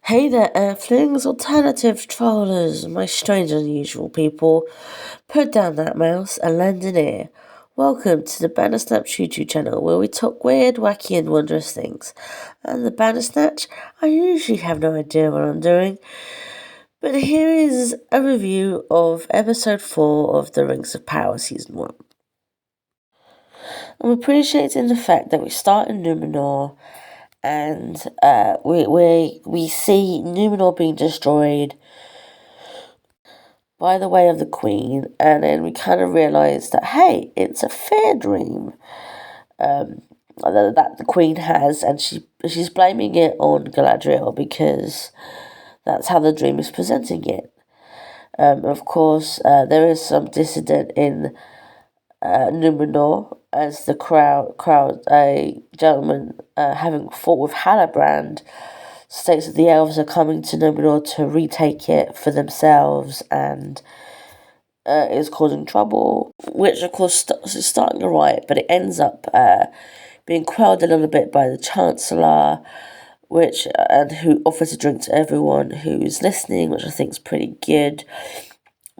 Hey there, Earthlings, alternative trollers, my strange unusual people. Put down that mouse and lend an ear. Welcome to the Bandersnatch YouTube channel, where we talk weird, wacky and wondrous things. And the Bandersnatch, I usually have no idea what I'm doing. But here is a review of episode 4 of The Rings of Power season 1. I'm appreciating the fact that we start in Numenor, and we see Numenor being destroyed by the way of the Queen, and then we kind of realise that, hey, it's a fair dream that the Queen has, and she's blaming it on Galadriel because that's how the dream is presenting it. Of course, there is some dissident in Numenor, as the crowd, a gentleman having fought with Halbrand, states that the elves are coming to Numenor to retake it for themselves and is causing trouble, which of course is starting a riot, but it ends up being quelled a little bit by the Chancellor, who offers a drink to everyone who's listening, which I think is pretty good.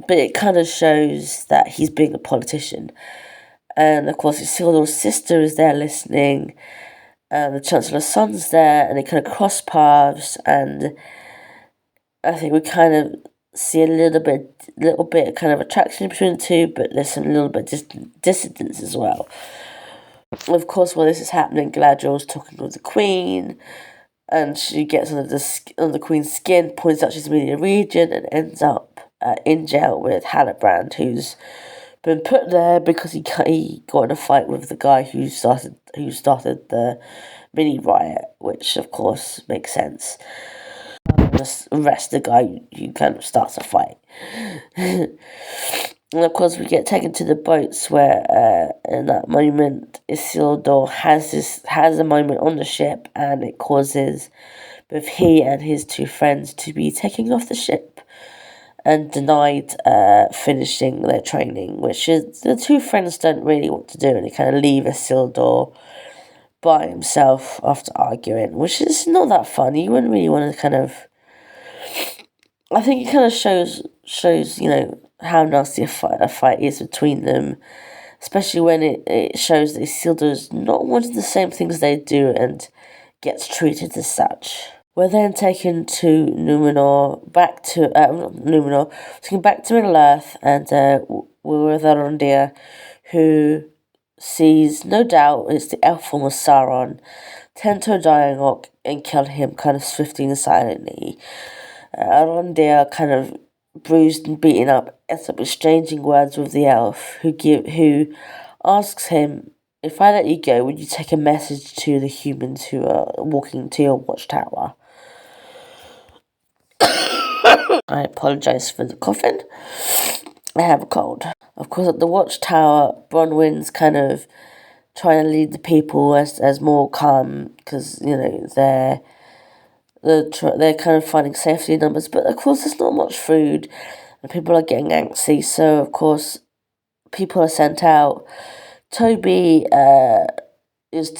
But it kind of shows that he's being a politician. And of course, Isildur's sister is there listening, and the Chancellor's son's there, and they kind of cross paths, and I think we kind of see a little bit kind of attraction between the two, but there's some little bit dissidence as well. Of course, while this is happening, Galadriel's talking with the Queen, and she gets under the Queen's skin, points out she's in the region, and ends up in jail with Halbrand, who's been put there because he got in a fight with the guy who started the mini riot, which of course makes sense. Just arrest the guy who kind of starts a fight. And of course we get taken to the boats where in that moment Isildur has a moment on the ship, and it causes both he and his two friends to be taken off the ship and denied finishing their training, which is the two friends don't really want to do, and they kind of leave Isildur by himself after arguing, which is not that fun. You wouldn't really want to kind of... I think it kind of shows how nasty a fight is between them, especially when it shows that Isildur's not wanting the same things they do and gets treated as such. We're then taken to Numenor, taken back to Middle-earth, and we're with Arondir, who sees, no doubt, it's the elf form of Sauron, tend to a dying orc and kill him kind of swiftly and silently. Arondir, kind of bruised and beaten up, ends up exchanging words with the elf, who asks him, "If I let you go, would you take a message to the humans who are walking to your watchtower?" I apologise for the coughing. I have a cold. Of course, at the watchtower, Bronwyn's kind of trying to lead the people as more calm, because they're kind of finding safety in numbers. But of course, there's not much food, and people are getting antsy. So of course, people are sent out. Toby is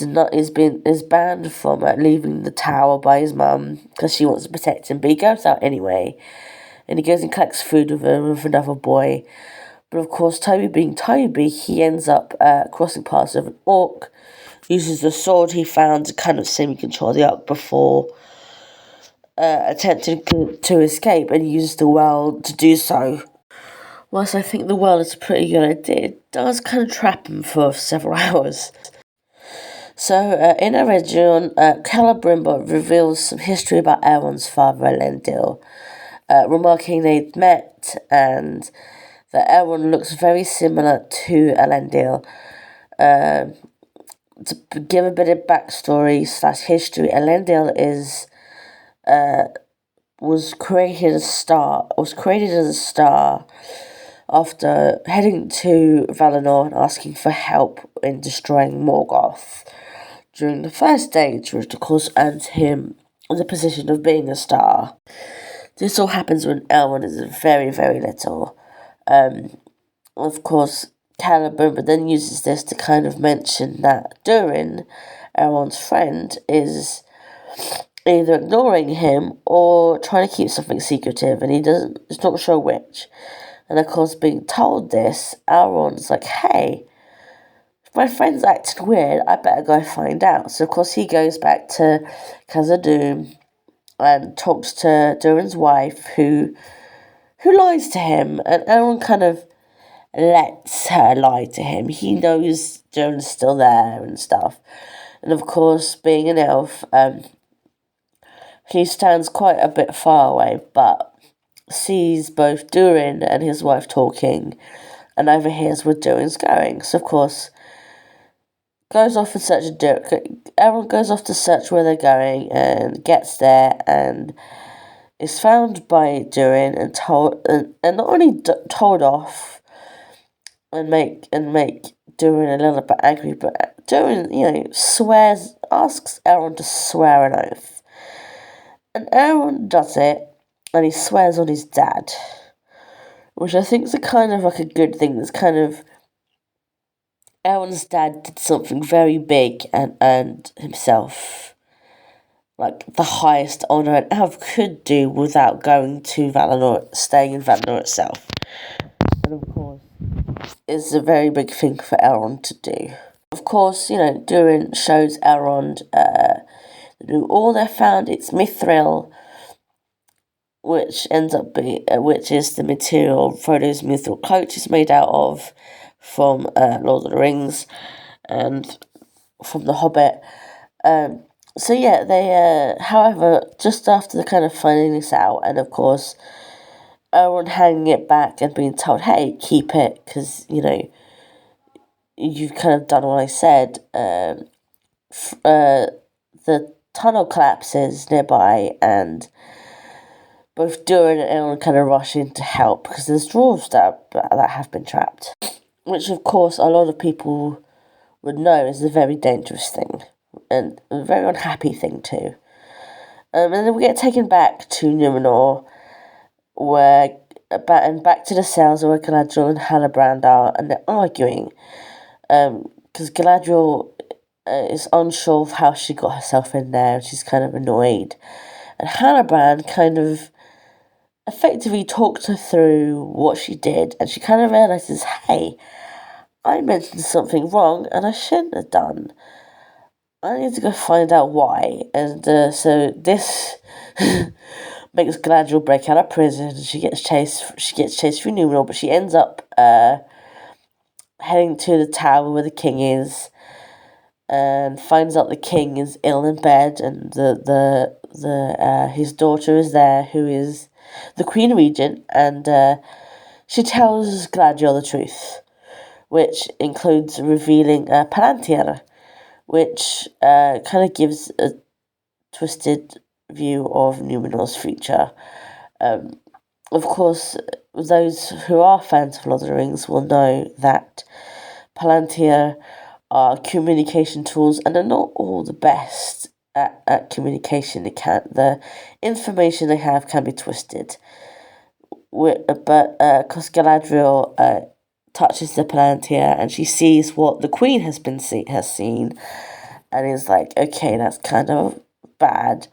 banned from leaving the tower by his mum because she wants to protect him, but he goes out anyway, and he goes and collects food with another boy. But of course, Toby being Toby, he ends up crossing paths with an orc, uses the sword he found to kind of semi-control the orc before attempting to escape, and uses the well to do so. Whilst I think the well is a pretty good idea, it does kind of trap him for several hours. So, in Eregion, Celebrimbor reveals some history about Elrond's father, Elendil, remarking they'd met and that Elrond looks very similar to Elendil. To give a bit of backstory / history, Elendil was created as a star after heading to Valinor and asking for help in destroying Morgoth during the First Age, which of course earned him the position of being a star. This all happens when Elrond is very, very little. Of course, Celebrimbor then uses this to kind of mention that Durin, Elrond's friend, is either ignoring him or trying to keep something secretive, and he's not sure which. And of course, being told this, Elrond's like, hey, if my friend's acting weird, I better go find out. So of course he goes back to Khazad-dûm and talks to Durin's wife, who lies to him, and Elrond kind of lets her lie to him. He knows Durin's still there and stuff. And of course, being an elf, he stands quite a bit far away, but sees both Durin and his wife talking, and overhears where Durin's going. So of course, goes off in search of Durin. Everyone goes off to search where they're going, and gets there, and is found by Durin and told, and not only told off, and make Durin a little bit angry, but Durin, asks Elrond to swear an oath. And Elrond does it, and he swears on his dad, which I think is a kind of like a good thing. It's kind of, Elrond's dad did something very big and earned himself like the highest honour an elf could do without going to Valinor, staying in Valinor itself. And of course, it's a very big thing for Elrond to do. Of course, Durin shows Elrond all they found. It's Mithril, which ends up which is the material Frodo's mithril coat is made out of, from Lord of the Rings and from The Hobbit. So yeah, they however, just after kind of finding this out, and of course Elrond handing it back and being told, hey, keep it, because you've kind of done what I said, the tunnel collapses nearby, and both Durin and Elrond kind of rush in to help, because there's dwarves that have been trapped, which of course a lot of people would know is a very dangerous thing, and a very unhappy thing too. And then we get taken back to Numenor, and back to the cells where Galadriel and Halbrand are, and they're arguing, because Galadriel is unsure of how she got herself in there, and she's kind of annoyed. And Halbrand kind of effectively talked her through what she did, and she kind of realises, hey, I mentioned something wrong, and I shouldn't have done. I need to go find out why. And so this makes Galadriel break out of prison, and she gets chased through Numenor, but she ends up heading to the tower where the king is, and finds out the king is ill in bed, and his daughter is there, who is the Queen Regent, and she tells Galadriel the truth, which includes revealing Palantir, which kind of gives a twisted view of Numenor's future. Of course, those who are fans of Lord of the Rings will know that Palantir are communication tools, and they're not all the best at communication. The information they have can be twisted. But because Galadriel touches the Palantir, and she sees what the Queen has seen, and is like, okay, that's kind of bad.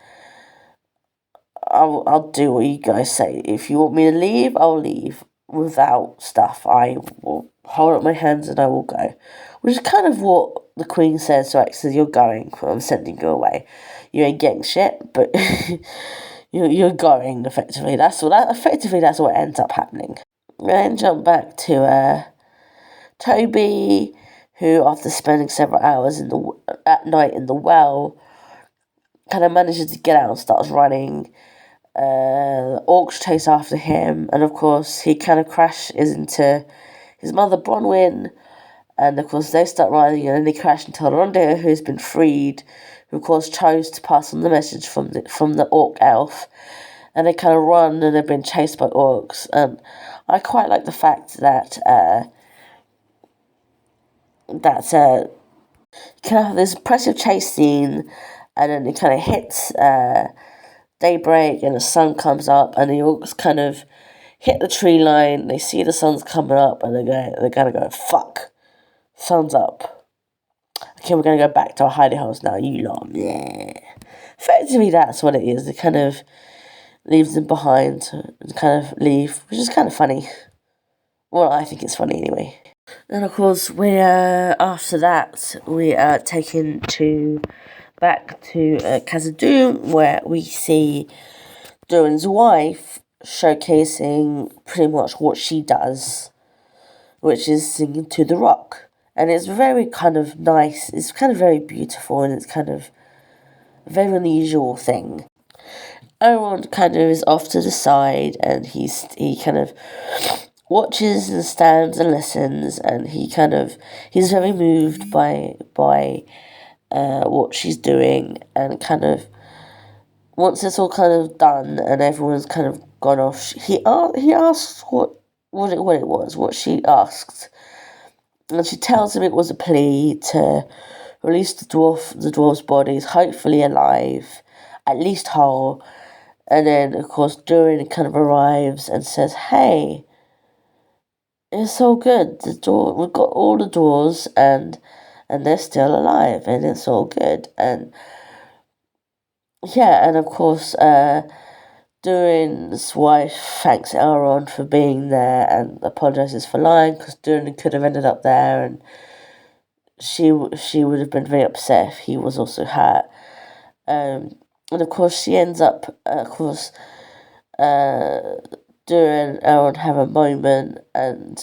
I'll do what you guys say. If you want me to leave, I'll leave without stuff. I will hold up my hands and I will go. Which is kind of what the Queen says, right? So you're going, I'm sending you away. You ain't getting shit, but you're going, effectively. That's what ends up happening. Then jump back to Toby, who, after spending several hours at night in the well, kind of manages to get out and starts running. The orcs chase after him, and of course he kind of crashes into his mother Bronwyn, and of course they start running, and then they crash into Rondir, who's been freed, who of course chose to pass on the message from the orc elf, and they kind of run, and they've been chased by orcs. And I quite like the fact that you kind of have this impressive chase scene, and then it kind of hits daybreak, and the sun comes up, and the orcs kind of hit the tree line. They see the sun's coming up, and they're gonna go, fuck, sun's up. okay, we're going to go back to our hidey holes now, you lot. Yeah. Effectively, that's what it is. It kind of leaves them behind and kind of leave, which is kind of funny. Well, I think it's funny anyway. And of course, after that, we are taken back to Khazad-dûm, where we see Durin's wife showcasing pretty much what she does, which is singing to the rock. And it's very kind of nice, it's kind of very beautiful, and it's kind of a very unusual thing. Elrond kind of is off to the side, and he kind of watches and stands and listens, and he's very moved by what she's doing, and kind of once it's all kind of done and everyone's kind of gone off, he asks what it was, what she asked, and she tells him it was a plea to release the dwarf's bodies, hopefully alive, at least whole. And then, of course, Durin kind of arrives and says, "Hey, it's all good. We've got all the dwarves, and they're still alive, and it's all good." And yeah, and of course, Durin's wife thanks Elrond for being there and apologises for lying, because Durin could have ended up there, and she would have been very upset if he was also hurt. And of course, she ends up, Durin and Elrond have a moment, and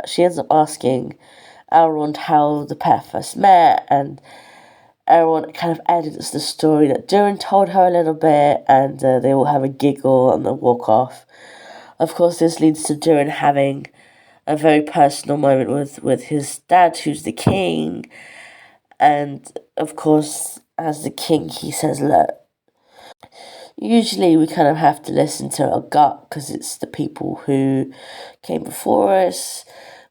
she ends up asking Elrond how the pair first met, and Elrond kind of edits the story that Durin told her a little bit, and they all have a giggle and they walk off. Of course, this leads to Durin having a very personal moment with his dad, who's the king, and of course, as the king, he says, "Look, usually we kind of have to listen to our gut because it's the people who came before us,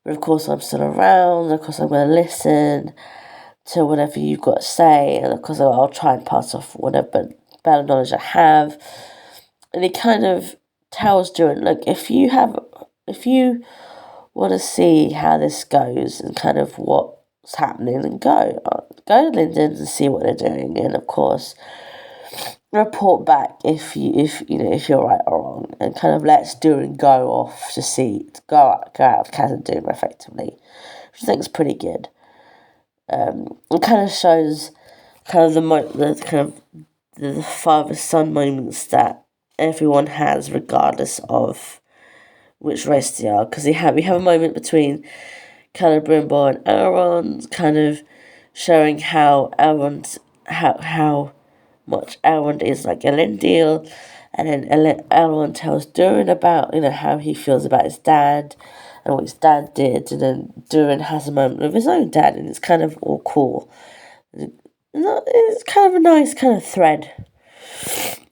but of course I'm still around, of course I'm going to listen to whatever you've got to say, and of course I'll try and pass off whatever better knowledge I have." And he kind of tells Durin, "Look, if you want to see how this goes and kind of what's happening, then go to Linden's and see what they're doing, and of course report back if you're right or wrong, and kind of lets Durin go off to go out of Khazad-dûm effectively," which I think is pretty good. It kind of shows kind of the father-son moments that everyone has, regardless of which race they are. Because we have a moment between Celebrimbor and Elrond, kind of showing how much Elrond is like Elendil, and then Elrond tells Durin about how he feels about his dad and what his dad did, and then Durin has a moment with his own dad, and it's kind of all cool. It's kind of a nice kind of thread.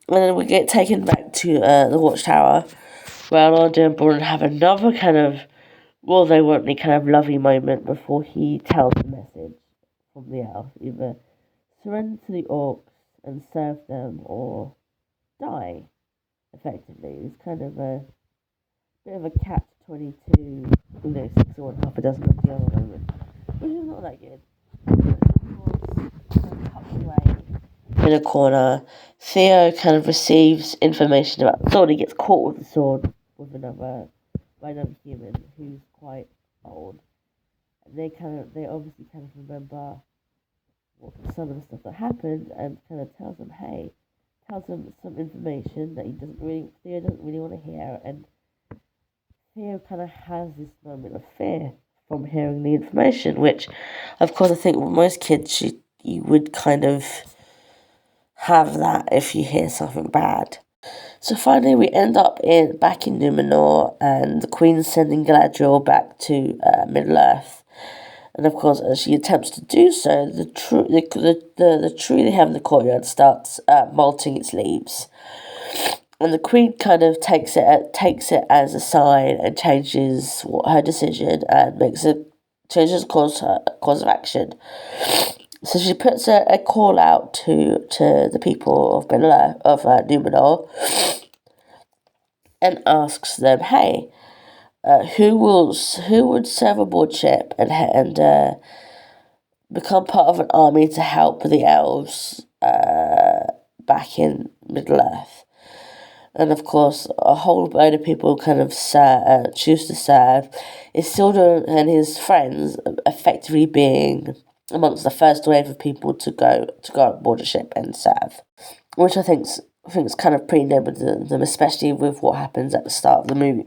And then we get taken back to the Watchtower, where Elrond and Bronn have another kind of, well, they won't be kind of lovey moment before he tells the message from the elf: either surrender to the orcs and serve them, or die. Effectively, it's kind of a bit of a catch-22, 6 or half a dozen of the other moments, which is not that good. In a corner, Theo kind of receives information about the sword. He gets caught with the sword by another human who's quite old. They obviously kind of remember some of the stuff that happened, and kind of tells them some information that Theo doesn't really want to hear, and Theo kind of has this moment of fear from hearing the information, which, of course, I think most kids you would kind of have that if you hear something bad. So finally, we end up back in Numenor, and the Queen's sending Galadriel back to Middle Earth. And of course, as she attempts to do so, the tree they have in the courtyard starts molting its leaves, and the Queen kind of takes it as a sign and changes her decision and changes course of action. So she puts a call out to the people of Numenor, and asks them, "Hey, who would serve aboard ship and become part of an army to help the elves back in Middle-earth. And of course, a whole load of people kind of choose to serve. Isildur and his friends effectively being amongst the first wave of people to go on board a ship and serve, which I think is kind of pretty noble to them, especially with what happens at the start of the movie,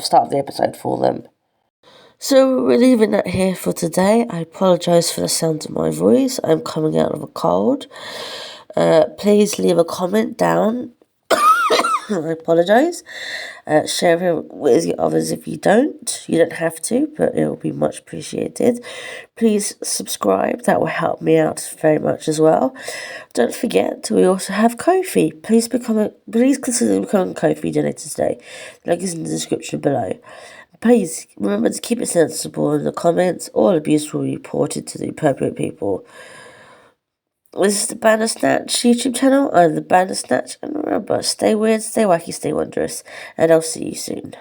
start of the episode for them. So we're leaving that here for today. I apologise for the sound of my voice. I'm coming out of a cold. Please leave a comment down. I apologise. Share it with others if you don't. You don't have to, but it will be much appreciated. Please subscribe. That will help me out very much as well. Don't forget, we also have Ko-fi. Please consider becoming a Ko-fi donator today. The link is in the description below. Please remember to keep it sensible in the comments. All abuse will be reported to the appropriate people. This is the Bandersnatch YouTube channel. I'm the Bandersnatch, and remember, stay weird, stay wacky, stay wondrous, and I'll see you soon.